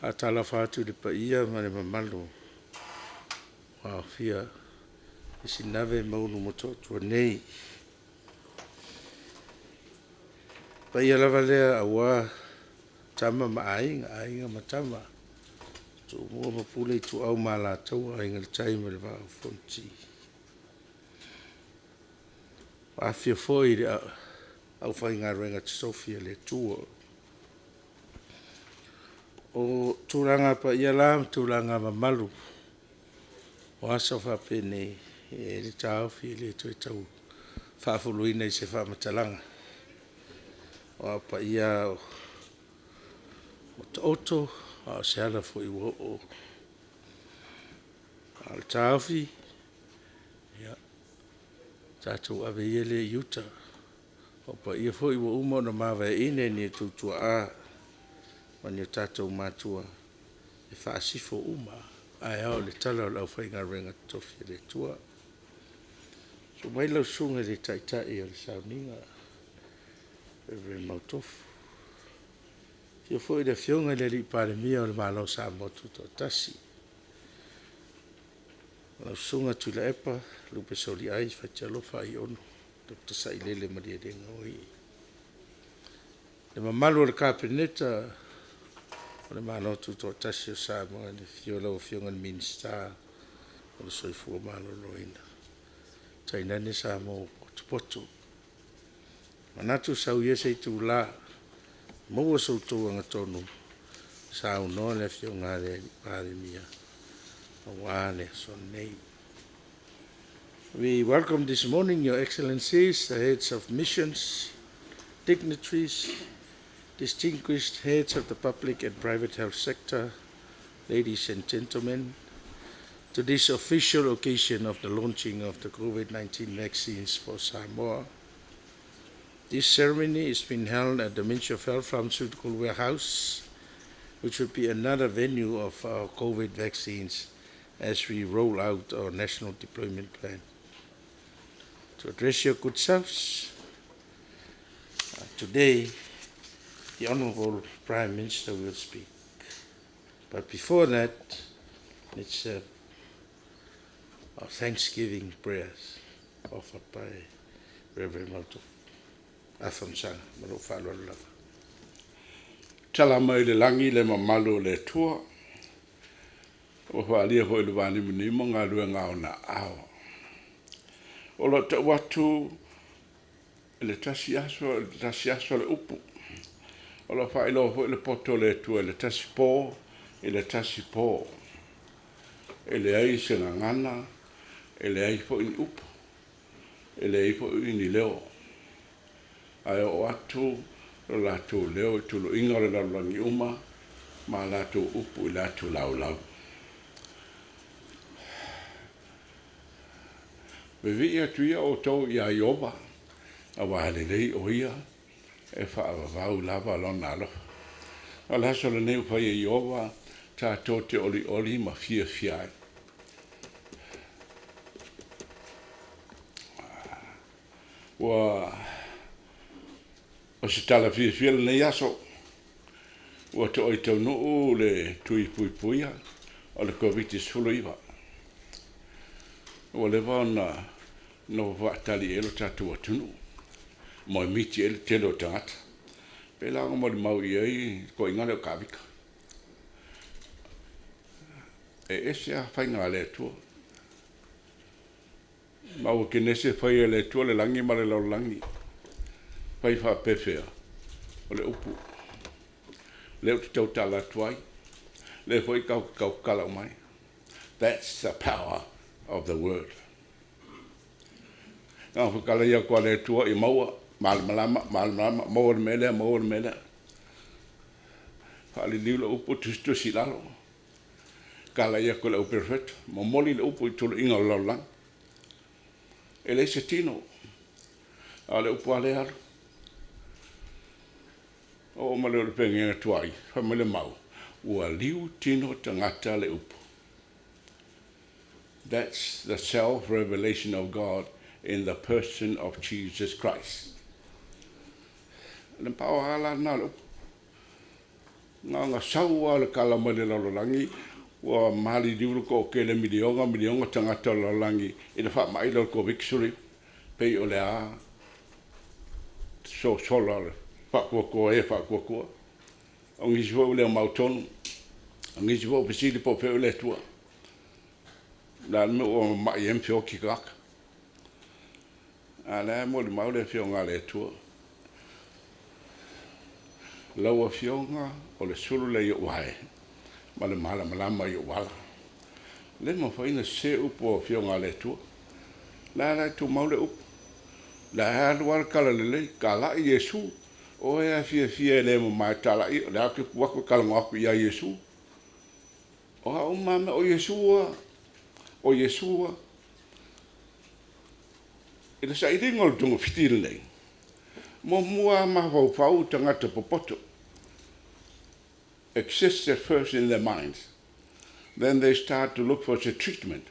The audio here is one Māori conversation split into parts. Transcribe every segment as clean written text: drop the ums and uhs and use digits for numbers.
atala fatu le paia ma le mamalu wa fia isinave maunu mototua nei paia lava lea aua tama ma ainga ma tama tu mua ma pule tu au ma latou ainga le taima le vau fonti wa fia foi le au whainga renga te Sofia le tua o tūranga pa ia la tūranga mamalu o asa whapene e le tau fi le tu e tau whafuluina i se whamatalanga o pa ia o oto a se ala fo i o al tau fi ia tātou ave ia le iuta o pa ia fo i o umo na mawa e ine ni tutua a mani o tātou mātua e whaasifo uma ai au le tala o lau whainga renga tofi le tua. So mai lau sunga le taitai o le sauninga e re mautofu. Fio foi le fionga le li pare mia o le malo sa motu to tasi. Lau sunga tu la epa lupe soli ai whatialofa i ono Dr. Sailele Maria Denga oi. Le mamalu o le kapeneta o le malo tu to tasi o sa mo le fio lau fionga le minsta o le soifua malo loina. Tainane sa mo potu. Manatu sau yese i tu la mo so tu anga tonu sa no le fionga le pare mia. Awane so nei. We welcome this morning Your Excellencies, the heads of missions, dignitaries, distinguished heads of the public and private health sector, ladies and gentlemen, to this official occasion of the launching of the COVID-19 vaccines for Samoa. This ceremony is being held at the Ministry of Health Pharmaceutical Warehouse, which will be another venue of our COVID vaccines as we roll out our national deployment plan. To address your good selves, today the Honorable Prime Minister will speak. But before that, let's have our Thanksgiving prayers offered by Reverend Malto Afamsanga, Malo Falolava. Tala mai le langi le mamalo le tua. O whalia hoi le wani minimo ngā lua ngā o na awa. O lo te watu le tasi aso le upu. O lo whailo hoi le poto le tua le tasi pō e le tasi pō. E le ai se ngana, e le ai fo in upu. E le ai fo in leo. Ai o atu lo lato leo e tulo inga le lalangi uma ma lato upu i lato lau. Bevi ia tuia o tau ia ioba, a wahale lei o ia, e whaavavau lava lona aloha. O le haso le neu pai e ioba, tā tō te oli ma fia fiai. Wa o se tala fia le nei aso, wa to i TAUNU'U le TUI PUIPUI o le koviti suluiwa. O le vana no vatali elo tatu atunu. Mo miti ele telo tangata. Pela mo le mau iai ko ingale o kavika. E ese a whainga le tua. Mau ke nese whai le tua le langi ma le lau langi. Whai wha pefea. O le upu. Leo te tau tala tuai. Le whai kau kala mai. That's the power of the word. Ngā whakala ia kua le tua i maua, malmalama, maua le mele. Whaali liu le upu tusi lalo. Kala ia kua le upu perfect, moli le upu i tulu inga o laulang. E le se tino, a le upu ale alu. O ma leo le pengenga tuai, whamele mau. Ua liu tino tangata le upu. That's the self-revelation of God in the person of Jesus Christ. Le pao hala na lo. Nga saua le kala mai le lalolangi, wa mali diulu ko ke le milionga tangata lalolangi, i le wha mai lo ko victory, pei o le a, so sola le, whakua. O ngisi fo le mautonu, o ngisi fo pesili po peo le tua. La me o mai em fio ki kaka. A le mo le mau le fio ngā le tua. Laua fionga o le sulu le i uae. Ma le malama i uala. Le ma whaina se upo o fionga le tua. La tu mau le upo. La haluar kala le ka la i Yesu. O ea fia le mo mai tala i. Le ake wako kala ngaku i a Yesu. O ha umame o Yesua. O Yesua. I le sa i ringo le tunga fitile nei. Mo mua mahau tangata popoto. Exists at first in their minds. Then they start to look for the treatment.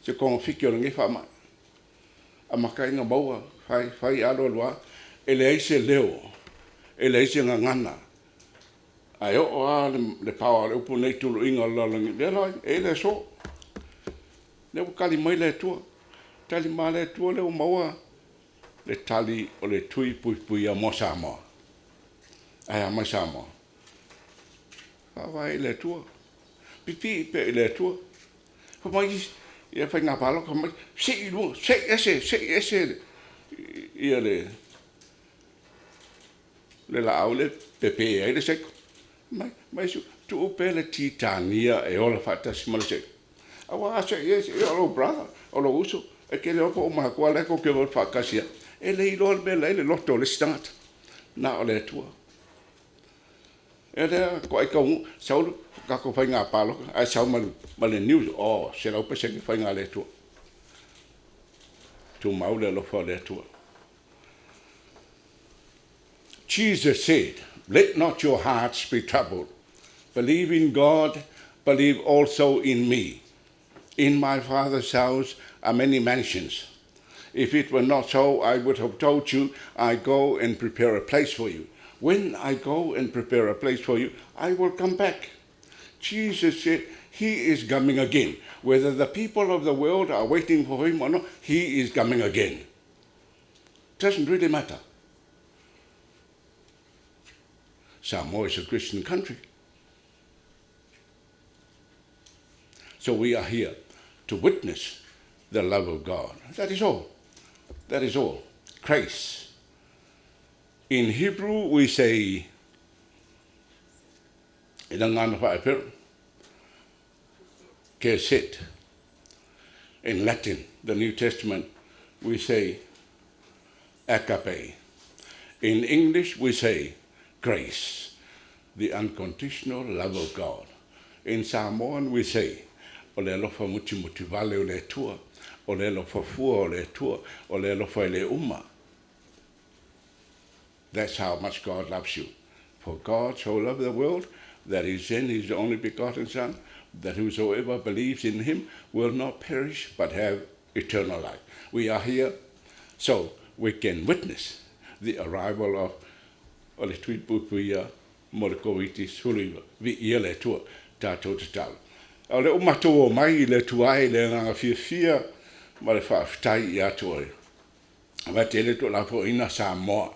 Se konga fiki o ngi whama. A makainga maua, whai alo loa, e le eise leo, e le eise ngangana. Ai o a le pawa le upu nei tulu inga lalangi. Le lai, e le so. Le ukali mai le tua. Tali ma le tua le o maua. Le tali o le tui puipui a mo Samoa. Ai a mai Samoa. Awai le tua. Pipi pe le tua. Ko mai ia fai ngā palo ko mai se ese ia le la au le pepe ai le se mai su tu pe le titania e ola fata si mal se. Awa se ese o brother o lo uso e ke le o ma ko le ko ke o fa kasia. E le ilo be le lotto le start na o le tua e le ko ai ka sau ka ko fai ngā palo ai sau ma le news se la pe se ke fai ngā le tua tu mau le lo fa le tua. Jesus said, let not your hearts be troubled. Believe in God, believe also in me. In my Father's house are many mansions. If it were not so, I would have told you, I go and prepare a place for you. When I go and prepare a place for you, I will come back. Jesus said, he is coming again. Whether the people of the world are waiting for him or not, he is coming again. Doesn't really matter. Samoa is a Christian country. So we are here to witness the love of God. That is all. That is all. Grace. In Hebrew, we say, keset. In Latin, the New Testament, we say, agape. In English, we say, grace, the unconditional love of God. In Samoan, we say, o le lofa muti vale o le tua, o le lofa fua o le tua, o le lofa le uma. That's how much God loves you. For God so loved the world that he sent his only begotten Son, that whosoever believes in him will not perish but have eternal life. We are here so we can witness the arrival of le TUI PUIPUI KOVITI SAUNIGA vi ia le tua tātou te tau. O le umatou o mai le tuai le nganga fia ma le whaafitai i atu oi. Wa te le to la po ina Samoa.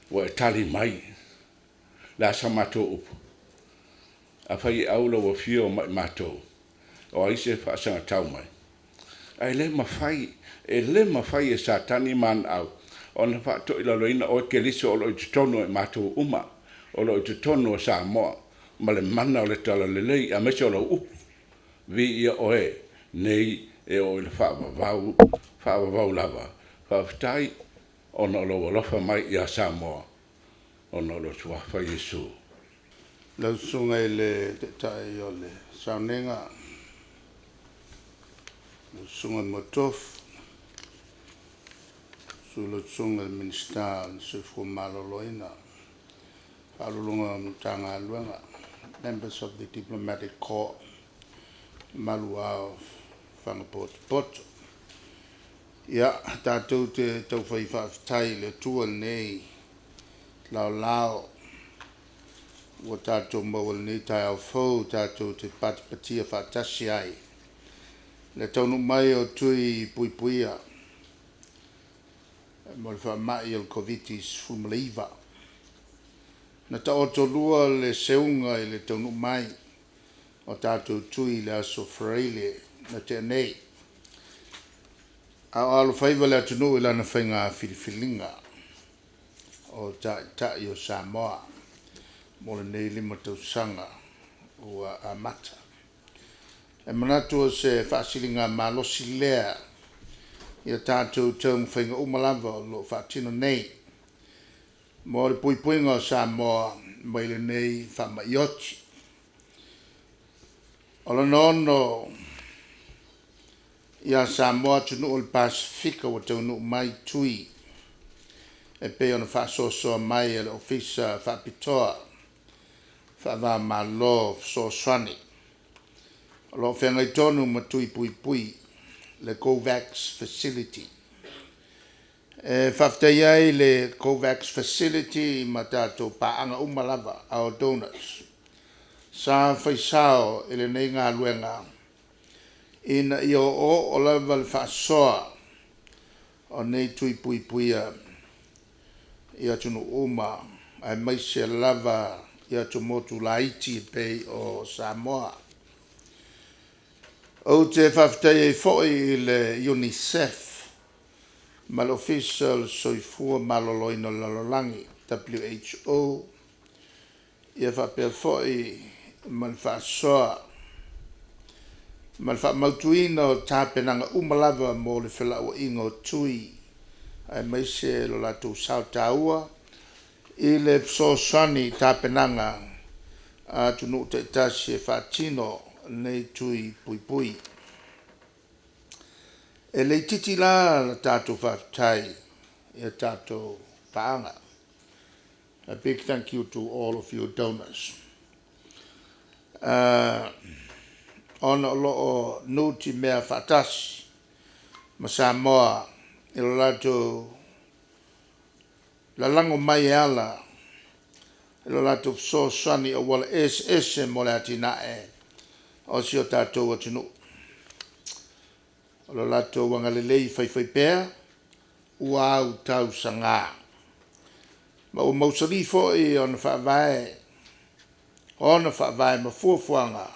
Wa e tali mai. La sa matou upu. A whai aula wa fia o mai matou. O aise whaasanga tau mai. Ai le mawhai, e le mawhai e satani man au. O na whaato ila loina o ke liso o lo i tutono e matou uma. O lo i tutono o Samoa. Ma le mana o le tala le lei a mese o lo upu. Vi ia oe nei e o le whaavavau lava. Whaafitai o na lo walofa mai i a Samoa. O na lo tuafa Yesu. Lau sunga i le te tai o le SAUNIGA. Lau sunga motof. Lau sunga le minista le sefu maloloina. Alulunga mtanga luenga. Members of the diplomatic corps. Malua whangapot. Ia, tātou te tau whaiwhaafitai le tua nei. Lao. ua tātou maua nei tai au fau tātou te patipatia whaatasi ai. Le taunu mai o tui puipuia, mo le whaamai o Covitis fumaleiva. Na ta oto lua le seunga i le taunu mai o tātou tui le aso freile na te nei. A alo whaiva le atunu i lana whainga whiriwhilinga o tai o Samoa mo le nei 5 tausanga o a mata. E manatu o se whaasilinga malosi lea ia tātou taunga whainga umalava o lo whaatino nei. Mo le puipuinga o Samoa mai le nei whamaioti. O le nono ia Samoa tunu o le Pasifika o TAUNU'U MAI tui. E pe ona whaasosoa mai e le ofisa whaapitoa whaava malo so swani. O lo whenga i tonu ma tui puipui le COVAX facility. E whaftai ai le COVAX facility ma tātou paanga umalava our donors. Sa whaisao ele nei ngā luenga ina i o lava le whaasoa o nei tui puipuia i atunu uma ai maise lava i atu motu laiti pei o Samoa. O te whaftai e foi le UNICEF ma le official soifua maloloina lalolangi WHO ia whapea foi ma le whaasoa ma le whaamautuina o tāpenanga umalava mo le whelao ingo tui ai maise lo latou sao taua i le sosani tāpenanga a tunu te tasi e whaatino nei tui puipui. E le titi la tātou whaatai e tātou paanga. A big thank you to all of your donors. Ona loo nuti mea whaatasi ma Samoa i lo latou la lango mai e ala i lo latou sosani o wala ese mo le atina e o si o tātou atinu. O lo latou wangalelei whai pēr ua au tau sanga. Ma o mausari fo i ona whaavae ma fuafuanga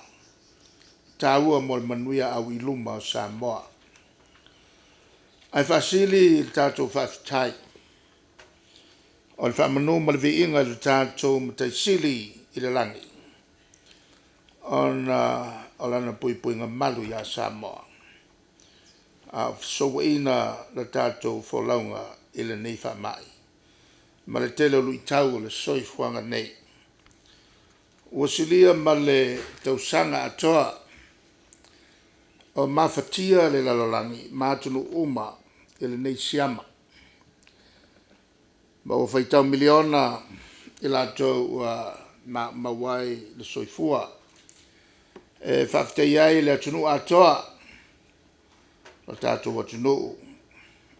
tāua mo le manuia au i luma o Samoa. Ai whaasili tātou whaafitai. O le whaamanu ma le viinga le tātou mataisili i le langi. O lana puipuinga malu ia Samoa. So ina le tātou wholaunga i le nei whaamai. Ma le tele lui tau le soifuanga nei. Ua silia ma le tausanga atoa o mawhatia le lalolangi mātunu uma i le nei siama. Ma ua whaitau miliona i latou mawai le soifua. E whaafitai ai le atunu atoa o tātou atunu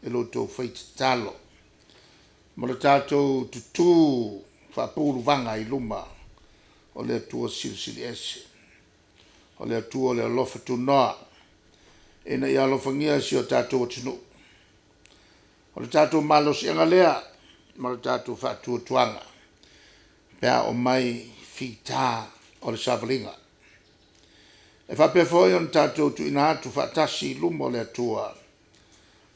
e loto whaitatalo. Ma le tātou tutu whaapuru vanga i luma o le atua silisili ese. O le atua o le alofa tunoa. Ina i alofangia si o tātou atunu. O le tātou malos i angalea ma le tātou whaatua tuanga. Pea o mai whita o le savalinga. E whapea foi on tātou tu ina atu whaatasi luma o le atua.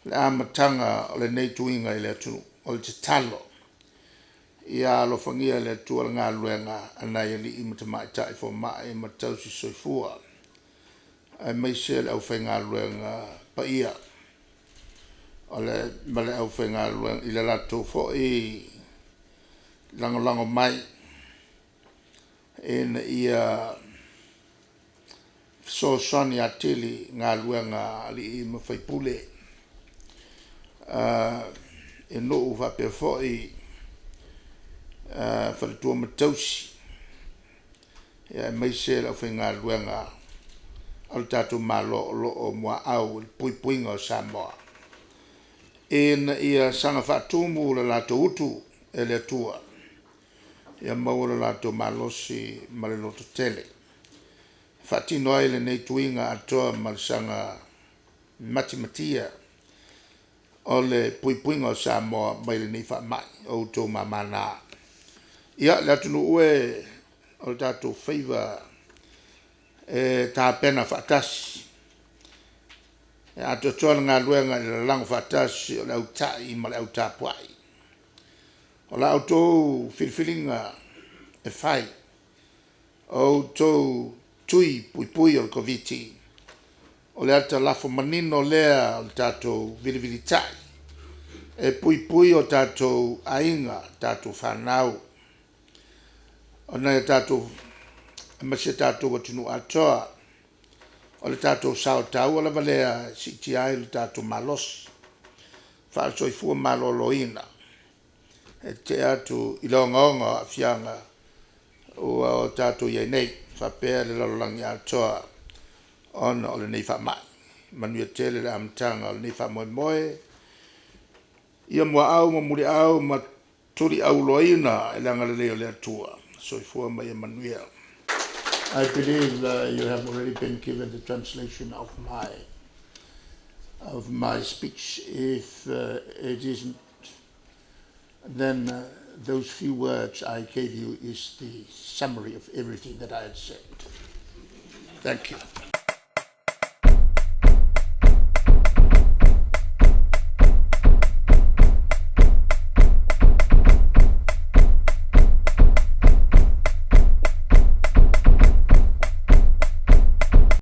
Le amatanga o le nei tuinga i le atunu. O le te talo. Ia alofangia le atua le ngā luenga anai ali i matamai tai fo mai ma tausi soifua. Ai maise le au whai ngā luenga pa ia. O le male au whai ngā luenga i le lato fo i lango mai. Ina ia so soni atili ngā luenga ali i mawhaipule. E no whapea fo i whaletua matausi. Ia maise le au whai ngā luenga al tātou malo o mua au puipuinga o Samoa. Ina ia sanga whaatumu le lato utu e le atua. ia maua latou malosi ma le loto tele faatino ai lenei tuiga atoa ma le saga matimatia o le puipuiga o Samoa mai lenei faamaʻi outou mamana ia le atunuu o le tatou faiva e tapena faatasi e atoatoa le galuega i le lalago faatasi o le autaʻi ma le autapuaʻi o la outou filifiliga e fai outou tui puipui o le koviti o le atalafo manino lea o le tatou vilivilitaʻi e puipui o tatou aiga tatou fanau ona e tatou ma se tatou atunuu atoa o le tatou saotau o lava lea siʻiti ai le tatou malosi faasoifua malōlōina e te atu i laogaoga o a'afiaga ua o tatou iai nei faapea le lalolagi atoa ona o lenei faamaʻi manuia tele le amataga o lenei faamoemoe ia moaʻau ma muliʻau ma tuliʻauloaina e le agalelei o le atua soifua ma ia manuia. I believe you have already been given the translation of my speech. If it isn't, then those few words I gave you is the summary of everything that I had said. Thank you.